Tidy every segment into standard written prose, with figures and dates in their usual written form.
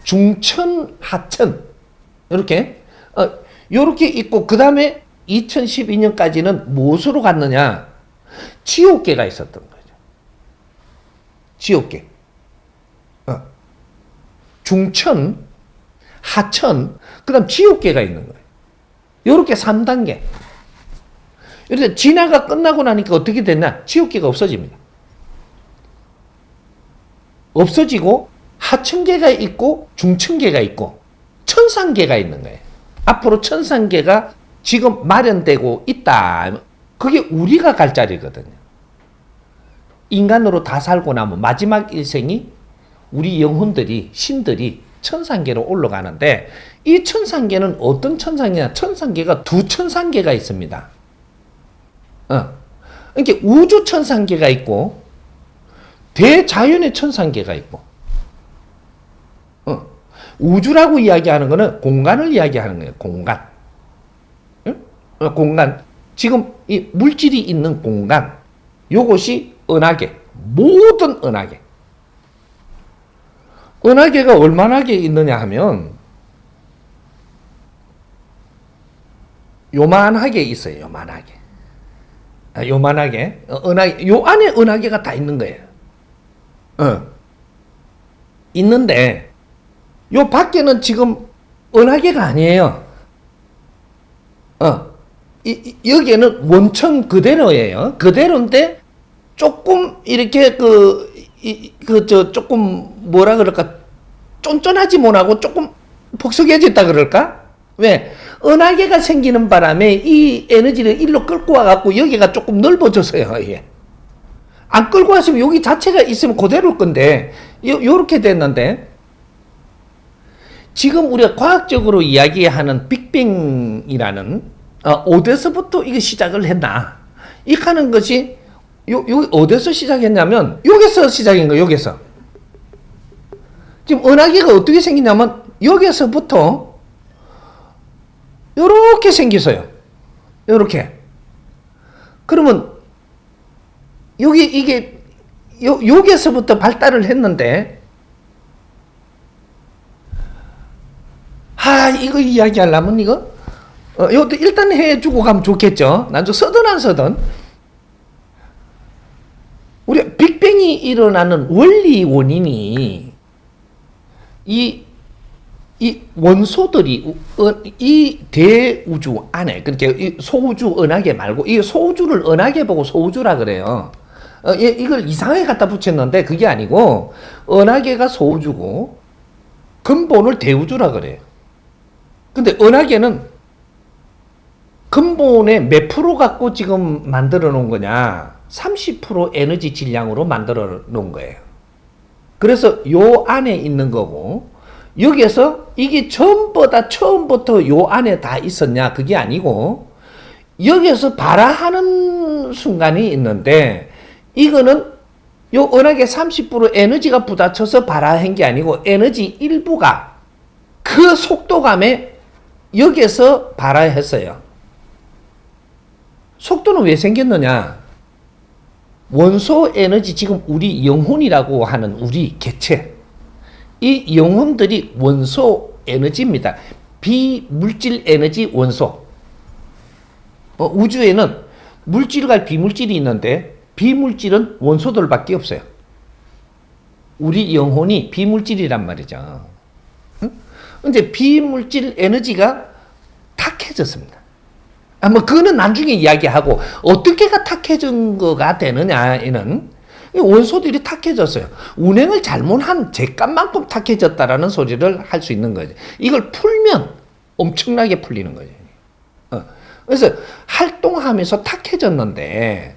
중천, 하천 이렇게 요렇게 있고, 그 다음에 2012년까지는 무엇으로 갔느냐? 지옥계가 있었던 거죠. 지옥계. 중천, 하천, 그 다음 지옥계가 있는 거예요. 요렇게 3단계. 그래서 진화가 끝나고 나니까 어떻게 됐냐? 지옥계가 없어집니다. 없어지고 하천계가 있고 중천계가 있고 천상계가 있는 거예요. 앞으로 천상계가 지금 마련되고 있다. 그게 우리가 갈 자리거든요. 인간으로 다 살고 나면 마지막 일생이 우리 영혼들이, 신들이 천상계로 올라가는데, 이 천상계는 어떤 천상계냐? 천상계가 두 천상계가 있습니다. 그러니까 우주 천상계가 있고 대자연의 천상계가 있고, 우주라고 이야기하는 것은 공간을 이야기하는 거예요. 공간. 공간. 지금 이 물질이 있는 공간. 요것이 은하계. 모든 은하계. 은하계가 얼마나 있느냐 하면 요만하게 있어요. 요만하게. 요만하게. 은하계. 요 안에 은하계가 다 있는 거예요. 있는데 요 밖에는 지금 은하계가 아니에요. 여기에는 원천 그대로예요. 그대로인데 조금 이렇게 조금 뭐라 그럴까? 쫀쫀하지 못하고 조금 폭석해졌다 그럴까? 왜? 은하계가 생기는 바람에 이 에너지를 일로 끌고 와갖고 여기가 조금 넓어졌어요. 이게. 안 끌고 왔으면 여기 자체가 있으면 그대로일 건데, 요렇게 됐는데, 지금 우리가 과학적으로 이야기하는 빅뱅이라는, 어디서부터 이게 시작을 했나? 이 하는 것이, 여기 어디서 시작했냐면, 여기서 시작인 거예요, 여기서. 지금 은하계가 어떻게 생기냐면, 여기서부터, 요렇게 생겼어요. 요렇게. 그러면, 여기에서부터 발달을 했는데, 이거 이야기하려면 이것도 일단 해주고 가면 좋겠죠. 난 좀 서든 안 서든. 우리 빅뱅이 일어나는 원리 원인이 이 원소들이 이 대우주 안에, 그러니까 이 소우주 은하계 말고, 이 소우주를 은하계 보고 소우주라 그래요. 이걸 이상하게 갖다 붙였는데 그게 아니고, 은하계가 소우주고 근본을 대우주라 그래요. 근데 은하계는 근본의 몇 프로 갖고 지금 만들어 놓은 거냐? 30% 에너지 질량으로 만들어 놓은 거예요. 그래서 요 안에 있는 거고, 여기에서 이게 전부 다 처음부터 요 안에 다 있었냐? 그게 아니고, 여기에서 발화하는 순간이 있는데, 이거는 요 은하계 30% 에너지가 부딪혀서 발화한 게 아니고, 에너지 일부가 그 속도감에 여기에서 발화했어요. 속도는 왜 생겼느냐? 원소 에너지, 지금 우리 영혼이라고 하는 우리 개체, 이 영혼들이 원소 에너지입니다. 비물질 에너지 원소. 우주에는 물질과 비물질이 있는데, 비물질은 원소들밖에 없어요. 우리 영혼이 비물질이란 말이죠. 근데 비물질 에너지가 탁해졌습니다. 그거는 나중에 이야기하고, 어떻게가 탁해진 거가 되느냐에는 원소들이 탁해졌어요. 운행을 잘못한 죗값만큼 탁해졌다라는 소리를 할 수 있는 거죠. 이걸 풀면 엄청나게 풀리는 거죠. 그래서 활동하면서 탁해졌는데,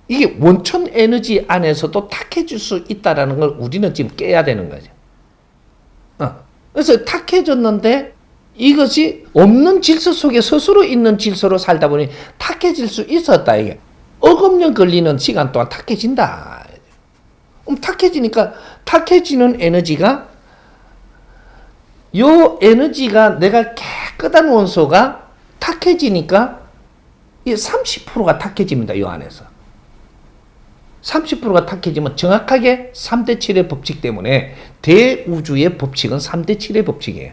이게 원천 에너지 안에서도 탁해질 수 있다라는 걸 우리는 지금 깨야 되는 거죠. 그래서 탁해졌는데, 이것이 없는 질서 속에 스스로 있는 질서로 살다 보니 탁해질 수 있었다. 이게 어금년 걸리는 시간 동안 탁해진다. 탁해지니까, 탁해지는 에너지가, 요 에너지가, 내가 깨끗한 원소가 탁해지니까 이 30%가 탁해집니다. 이 안에서. 30%가 탁해지면 정확하게 3대 7의 법칙 때문에 대우주의 법칙은 3대 7의 법칙이에요.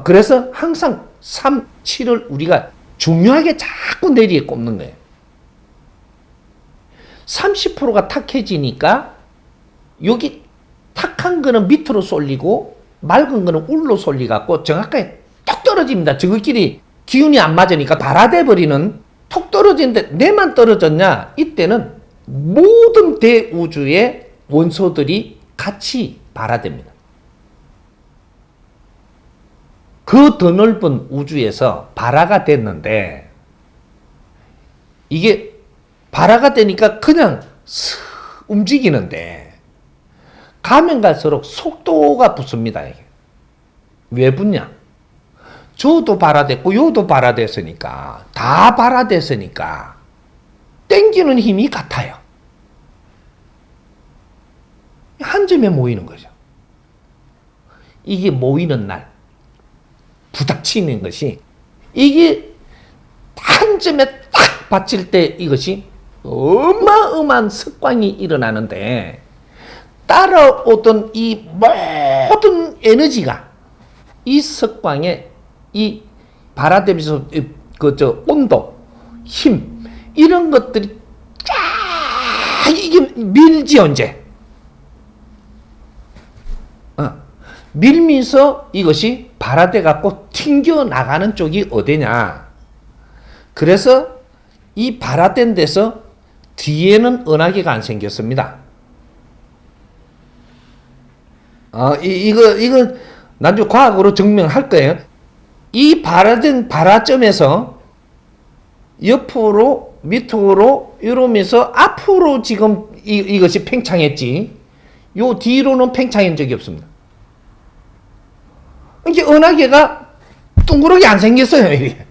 그래서 항상 3, 7을 우리가 중요하게 자꾸 내리에 꼽는 거예요. 30%가 탁해지니까 여기 탁한 거는 밑으로 쏠리고 맑은 거는 울로 쏠리갖고 정확하게 톡 떨어집니다. 저것끼리 기운이 안 맞으니까 달아돼 버리는, 톡 떨어지는데 내만 떨어졌냐? 이때는 모든 대우주의 원소들이 같이 발화됩니다. 그 더 넓은 우주에서 발화가 됐는데 이게 발화가 되니까 그냥 움직이는데 가면 갈수록 속도가 붙습니다. 이게. 왜 붙냐? 저도 발화됐고 요도 발화됐으니까, 다 발화됐으니까 땡기는 힘이 같아요. 한 점에 모이는 거죠. 이게 모이는 날 부닥치는 것이, 이게 한 점에 딱 받칠 때 이것이 어마어마한 석광이 일어나는데, 따라오던 이 모든 에너지가 이 석광에 이 발화되면서 온도, 힘, 이런 것들이 쫙 이게 밀지 언제? 밀면서 이것이 발화돼 갖고 튕겨 나가는 쪽이 어디냐? 그래서 이 발화된 데서 뒤에는 은하계가 안 생겼습니다. 이거 나중에 과학으로 증명할 거예요. 이 발화된 발화점에서 옆으로 밑으로 이러면서 앞으로 지금 이것이 팽창했지, 요 뒤로는 팽창한 적이 없습니다. 이게 은하계가 둥그렇게 안 생겼어요. 이게.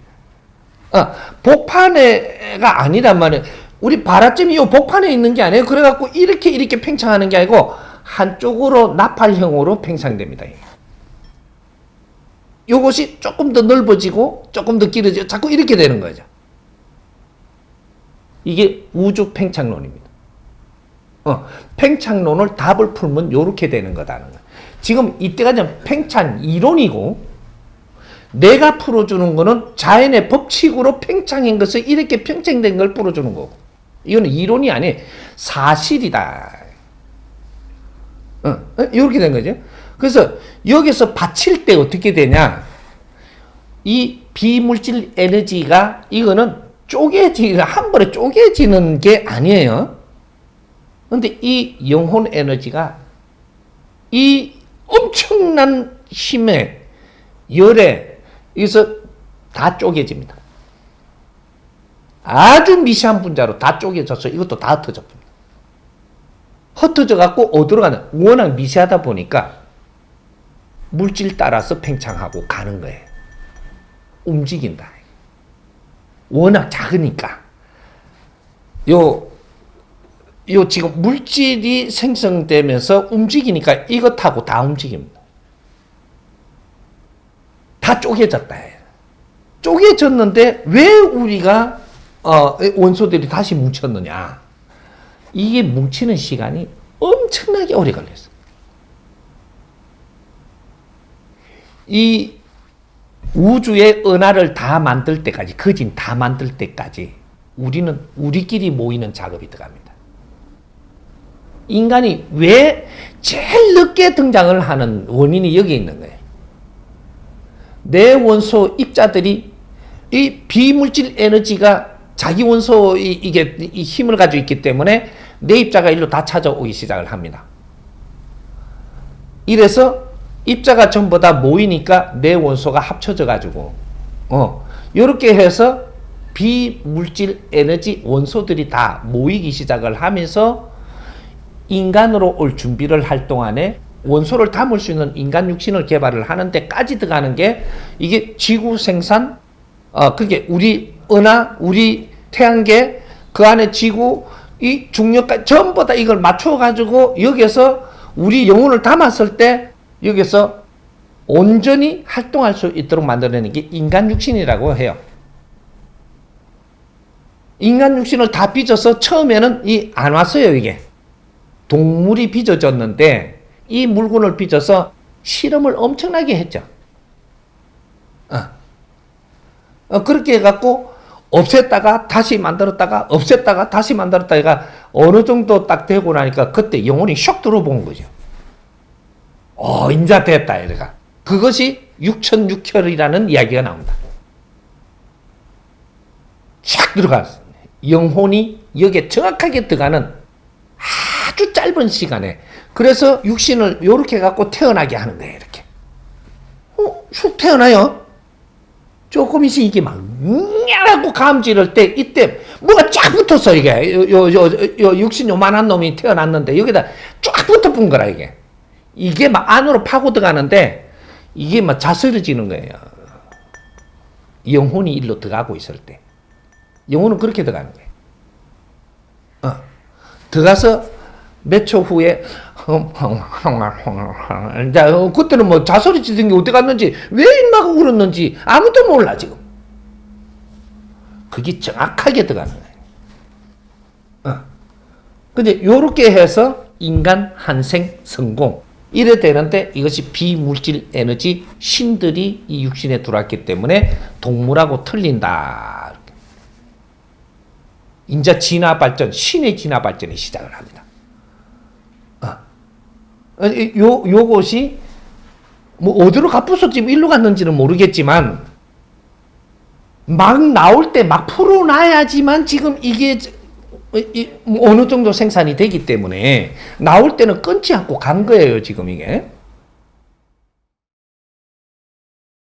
복판에가 아니란 말이에요. 우리 발화점이 요 복판에 있는 게 아니에요. 그래갖고 이렇게 팽창하는 게 아니고 한쪽으로 나팔형으로 팽창됩니다. 요것이 조금 더 넓어지고 조금 더 길어지고 자꾸 이렇게 되는 거죠. 이게 우주 팽창론입니다. 팽창론을 답을 풀면 요렇게 되는 거다는 거예요. 지금 이때까지는 팽창 이론이고, 내가 풀어주는 거는 자연의 법칙으로 팽창한 것을 이렇게 팽창된 걸 풀어주는 거고, 이거는 이론이 아니에요. 사실이다. 이렇게 된 거죠. 그래서 여기서 받칠 때 어떻게 되냐? 이 비물질 에너지가, 이거는 한 번에 쪼개지는 게 아니에요. 근데 이 영혼 에너지가 이 엄청난 힘에, 열에 여기서 다 쪼개집니다. 아주 미세한 분자로 다 쪼개져서 이것도 다 흩어져 봅니다. 흩어져 갖고 어디로 가냐? 워낙 미세하다 보니까 물질 따라서 팽창하고 가는 거예요. 움직인다. 워낙 작으니까. 요 지금 물질이 생성되면서 움직이니까 이것하고 다 움직입니다. 다 쪼개졌다. 쪼개졌는데 왜 우리가 원소들이 다시 뭉쳤느냐? 이게 뭉치는 시간이 엄청나게 오래 걸렸어. 이 우주의 은하를 다 만들 때까지, 거진 다 만들 때까지 우리는 우리끼리 모이는 작업이 들어갑니다. 인간이 왜 제일 늦게 등장을 하는 원인이 여기 있는 거예요. 내 원소 입자들이 이 비물질 에너지가 자기 원소 이게 이 힘을 가지고 있기 때문에 내 입자가 일로 다 찾아오기 시작을 합니다. 이래서 입자가 전부 다 모이니까 내 원소가 합쳐져 가지고 이렇게 해서 비물질 에너지 원소들이 다 모이기 시작을 하면서 인간으로 올 준비를 할 동안에 원소를 담을 수 있는 인간 육신을 개발을 하는 데까지 들어가는 게 이게 지구 생산, 그게 우리 은하, 우리 태양계, 그 안에 지구, 이 중력까지 전부 다 이걸 맞춰가지고 여기서 우리 영혼을 담았을 때 여기서 온전히 활동할 수 있도록 만들어내는 게 인간 육신이라고 해요. 인간 육신을 다 빚어서 처음에는 안 왔어요, 이게. 동물이 빚어졌는데 이 물건을 빚어서 실험을 엄청나게 했죠. 그렇게 해갖고 없앴다가 다시 만들었다가 없앴다가 다시 만들었다가 어느 정도 딱 되고 나니까 그때 영혼이 샥 들어본 거죠. 인자 됐다, 이래가. 그것이 육천육혈이라는 이야기가 나옵니다. 샥 들어갔어요. 영혼이 여기에 정확하게 들어가는 아주 짧은 시간에. 그래서 육신을 요렇게 갖고 태어나게 하는 거예요, 이렇게. 쑥 태어나요? 조금 있으면 이게 막, 하고 감지를 때, 이때, 뭐가 쫙 붙었어, 이게. 육신 요만한 놈이 태어났는데, 여기다 쫙 붙어본 거라, 이게. 이게 막 안으로 파고 들어가는데, 이게 막 자스러지는 거예요. 영혼이 일로 들어가고 있을 때. 영혼은 그렇게 들어가는 거예요. 들어가서 몇 초 후에, 그때는 뭐 자소리 치는 게 어디 갔는지, 왜 인마가 울었는지 아무도 몰라, 지금. 그게 정확하게 들어가는 거예요. 근데 요렇게 해서 인간 한생 성공. 이래 되는데 이것이 비물질 에너지 신들이 이 육신에 들어왔기 때문에 동물하고 틀린다. 인자 진화 발전, 신의 진화 발전이 시작을 합니다. 요것이 뭐 어디로 가부서지금 일로 갔는지는 모르겠지만 막 나올 때 막 풀어놔야지만 지금 이게 어느 정도 생산이 되기 때문에 나올 때는 끊지 않고 간 거예요, 지금 이게.